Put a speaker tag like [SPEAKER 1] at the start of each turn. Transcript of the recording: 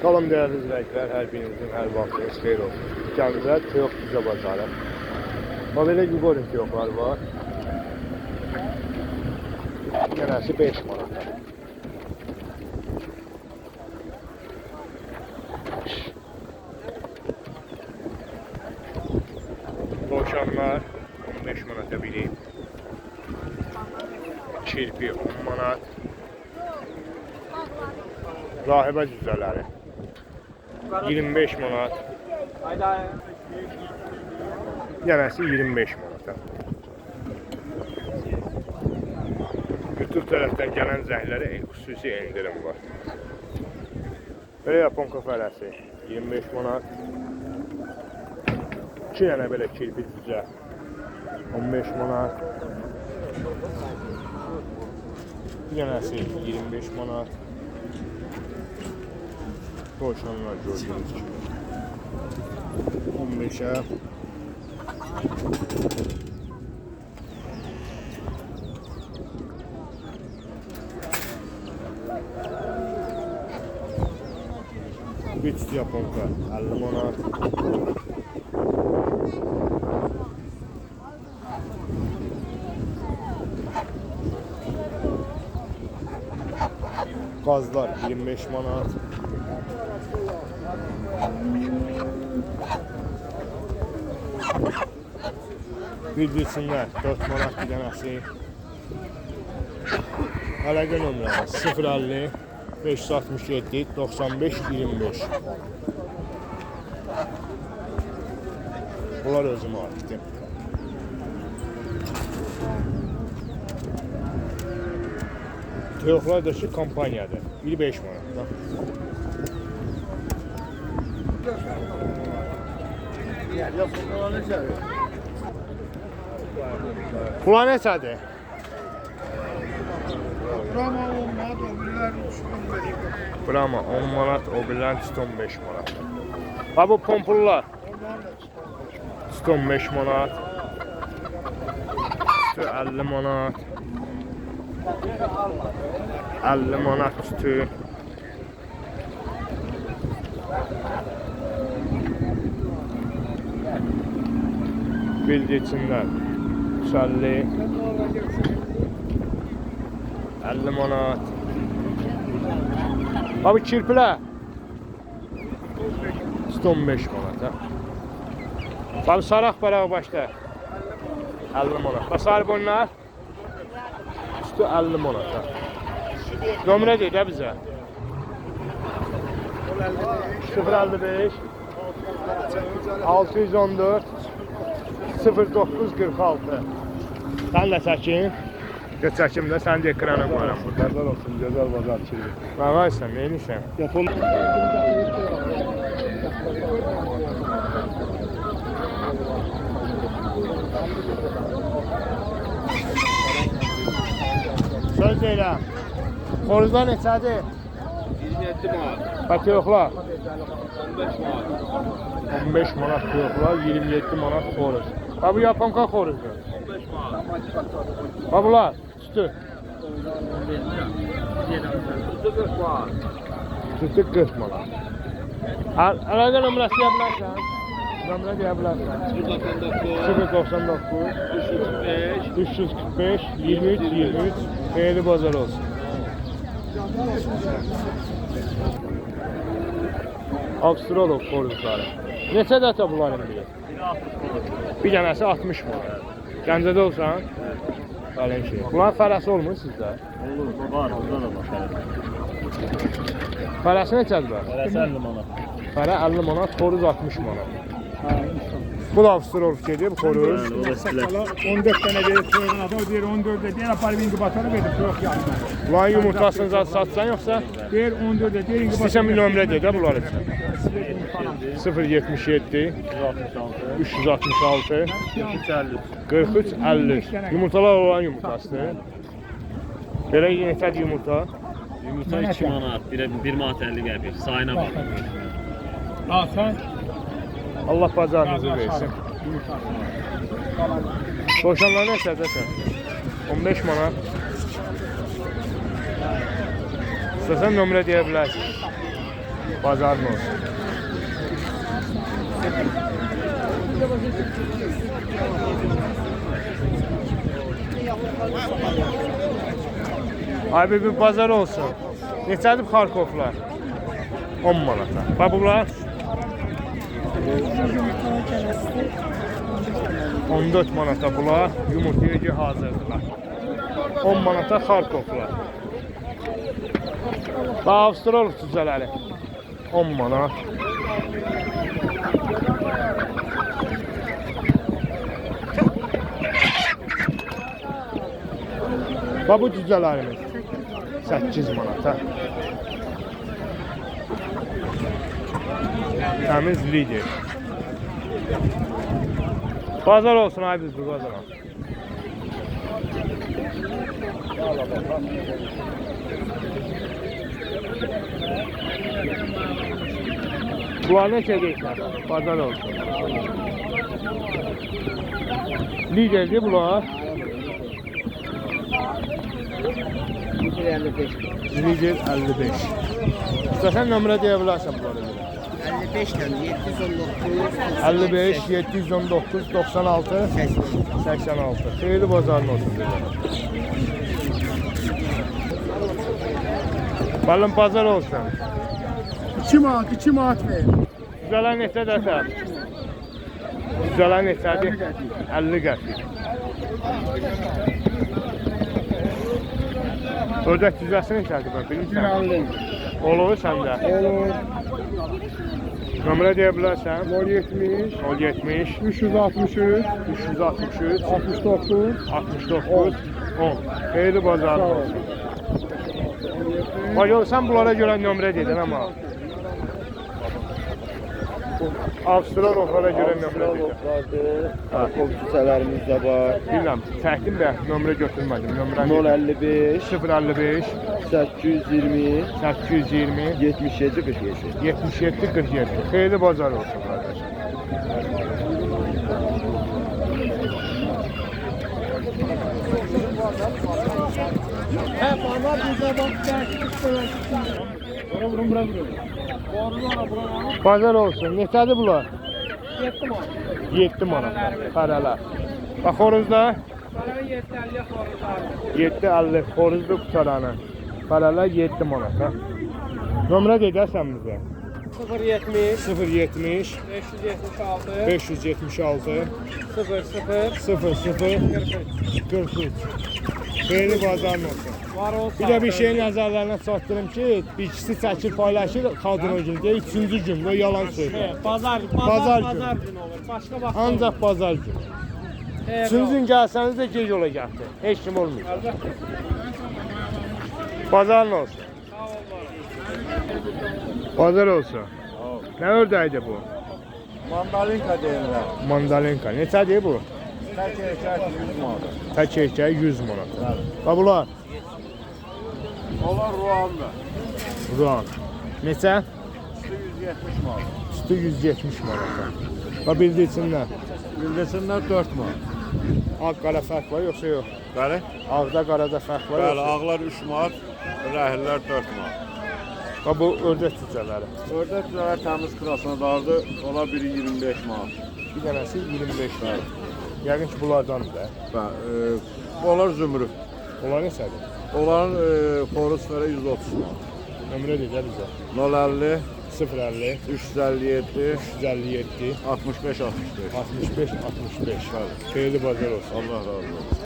[SPEAKER 1] Salam değerli izləyicilər, hər birinizin hər vaxtınız xeyir olsun. Gəncə Teyox Düzə bazarı. Belə Yugorin teyoxlar var. Genəsi 5 manata. Boşanlar 15 manata biri. Çirpi 10 manat. Rahibə cüzələri 25 manat. Yenəsi 25 manata. YouTube tərəfdən gələn zəhlərə xüsusi endirim var. Belə yaponka fərəsi 25 manat. 2 dənə belə kirpi cüzə 15 manat. Bir dənəsi 25 manat. Boşanlar gördüğünüz gibi 15'e Üç yaponka 50 manat. Gazlar 25 manat. Bildirsinlər 4 manat bir dənəsi. Əlaqə nömrəmiz 050 567 95 25. Bunlar özümə aiddir. Teyoxlar da ki kampaniyadır. Biri 5 manat. Bunlar neçədir? Brahma 10 manat, o birlərin 15 manat. Ha bu pompullar 15 manat. 50 manat. 50 manat üstü. Bildirsinlər 50 manat. Abi kirpilər 15 manat. Abi saraq barağı başda 50 manat. Basar bunlar üstü 50 manat. Nömrə deyil də bizə 055 614 0946. Sen de çəkin. Çəkim də sən də ekrana qoyuram.
[SPEAKER 2] Bazar olsun, gözəl bazar çiğdir.
[SPEAKER 1] Bağaysan, neyinsən?
[SPEAKER 2] Yapon.
[SPEAKER 1] Söz deyirəm. Xoruzlar neçədir?
[SPEAKER 2] 27 manat.
[SPEAKER 1] Bak yoxlar.
[SPEAKER 2] 15 manat.
[SPEAKER 1] 15 manat yoxlar, 27 manat xoruz. Ha bu yaponka xoruzdur.
[SPEAKER 2] 15 manat.
[SPEAKER 1] Ha bunlar sütü.
[SPEAKER 2] Sütü 40 manat.
[SPEAKER 1] Sütü 40 manat. Əlaqə nömrəsi deyə bilərsən? Nömrə deyə bilərsən? 099 345 23 23. Xeyirli bazar olsun. Avstralov xoruzları. Neçə dəfə bunların biri? Bir dənəsi 60 manat. Gəncədə olsan? Gəlin şey. Bunların fərəsi olmur sizdə?
[SPEAKER 2] Olur, var, orada da var.
[SPEAKER 1] Fərəsi neçədir bə?
[SPEAKER 2] Fərəsi 50 manat.
[SPEAKER 1] Fərə 50 manat, xoruz 60 manat. Bu da Avstralov gedir, bu xoruz.
[SPEAKER 2] 14 tane verip koyun adam diğer 14'e diğer apar bin batarı verip yok yani.
[SPEAKER 1] Bunların yumurtasını satsan yoxsa?
[SPEAKER 2] Diğer 14'e diğer gibi
[SPEAKER 1] İstəyirsən bir nömrə deyə də bunlar üçün. 077 366 43 50. Yumurtalar olan yumurtasıdır. Belə neçədir yumurta?
[SPEAKER 3] Yumurta 2 manat, 1 manat 50 qəpik. Sayına bax.
[SPEAKER 2] Al sen.
[SPEAKER 1] Allah bazarınızı versin. Boşanlar neçədir sən? 15 manat. İstəsən nömrə deyə bilərsən. Bazarın olsun. Abi bir bazar olsun. Neçədir Xarkovlar? 10 manata. Bax bunlar 14 manata bunlar yumurtaya hazırdılar. 10 manata Xarkovlar. Bax Avstraliyal cücələri 10 manat. Bax bu cücələrimiz 8 manata. Təmiz lider. Bazar olsun ay biz bu bazara. Bunlar ne çekecekler? Bazar olsun. Liderdi bunlar. 55. 55. İstersen nömrə deyə bilərsən bunları. 55 719 96 86. Xeyirli bazarın olsun. Balım bazar olsun.
[SPEAKER 2] 2 manat ver.
[SPEAKER 1] Güzələr neçə dəfə? Güzələr neçədir? 50 qəpik. Ördək cüzəsi neçədir bə? Bilirsən? Olur səndə?
[SPEAKER 2] Olur.
[SPEAKER 1] Nömrə deyə bilərsən?
[SPEAKER 2] 70
[SPEAKER 1] 070
[SPEAKER 2] 363
[SPEAKER 1] 363
[SPEAKER 2] 69
[SPEAKER 1] 69 10. Xeyirli bazarın olsun. Bax sən bunlara görə nömrə dedin amma. Avstraliya'lara görə nömrə dedin.
[SPEAKER 4] Komşularımız da var.
[SPEAKER 1] Bilmem, çəkdim də nömrə götürmədim. Nömrəni
[SPEAKER 4] 055
[SPEAKER 1] 055
[SPEAKER 4] 820
[SPEAKER 1] 820
[SPEAKER 4] 77 47.
[SPEAKER 1] 77 47. Xeyirli bazar olsun qardaş.
[SPEAKER 2] bana burada bak.
[SPEAKER 1] Bazar olsun. Neçədir bunlar?
[SPEAKER 2] 7 manat.
[SPEAKER 1] 7 manat. Paralar. Bax xoruzda 7.50 xoruzlu qutaranı. Paralar 7 manat. Nömrə dedəsən bizə.
[SPEAKER 2] 070
[SPEAKER 1] 070
[SPEAKER 2] 576
[SPEAKER 1] 576
[SPEAKER 2] 00
[SPEAKER 1] 00 43. Xeyirli bazarın olsun.
[SPEAKER 2] var olsun.
[SPEAKER 1] Bir də bir şey nəzərlərinə çatdırım ki, bir ikisi çəkir paylaşır kadro günü deyil, 3-cü gün o yalan söylüyor.
[SPEAKER 2] Bazar
[SPEAKER 1] Bazar
[SPEAKER 2] günü olur. Başqa vaxt.
[SPEAKER 1] Ancaq bazar günü. 3-cü gün gəlsəniz də gec ola gəldi. Heç kim olmuyor. Bazarın olsun. Bazar olsun. Nə ördəkdir bu?
[SPEAKER 4] Mandalinka deyirlər.
[SPEAKER 1] Mandalinka. Neçədir bu?
[SPEAKER 4] Tək erkək 100 manat.
[SPEAKER 1] Tək erkək 100 manat. Bax bunlar
[SPEAKER 4] Onlar Ruanda.
[SPEAKER 1] Ruan. Neçə?
[SPEAKER 4] 170 manat.
[SPEAKER 1] Üstü 170 manata. Bax bildirsinlər.
[SPEAKER 4] Bildirsinlər 4 manat.
[SPEAKER 1] Ağ qara fərq var yoxsa yox?
[SPEAKER 4] Bəli?
[SPEAKER 1] Ağda qarada fərq var
[SPEAKER 4] Bəli,
[SPEAKER 1] yoxsa?
[SPEAKER 4] ağlar 3 manat, rəhillər 4 manat.
[SPEAKER 1] Bax bu ördək cücələri.
[SPEAKER 4] Ördək cücələr təmiz krasnodardır. Onlar biri 25 manat.
[SPEAKER 1] Bir dənəsi 25 manat. Yəqin ki bunlardandır da.
[SPEAKER 4] Onlar zümrüd.
[SPEAKER 1] Onlar neçədir?
[SPEAKER 4] Onların xoruzları 130 manat.
[SPEAKER 1] Nömrə deyə bizə.
[SPEAKER 4] 050
[SPEAKER 1] 050
[SPEAKER 4] 357
[SPEAKER 1] 357
[SPEAKER 4] 65 65.
[SPEAKER 1] 65 65. Xeyirli bazar olsun.
[SPEAKER 4] Allah razı olsun.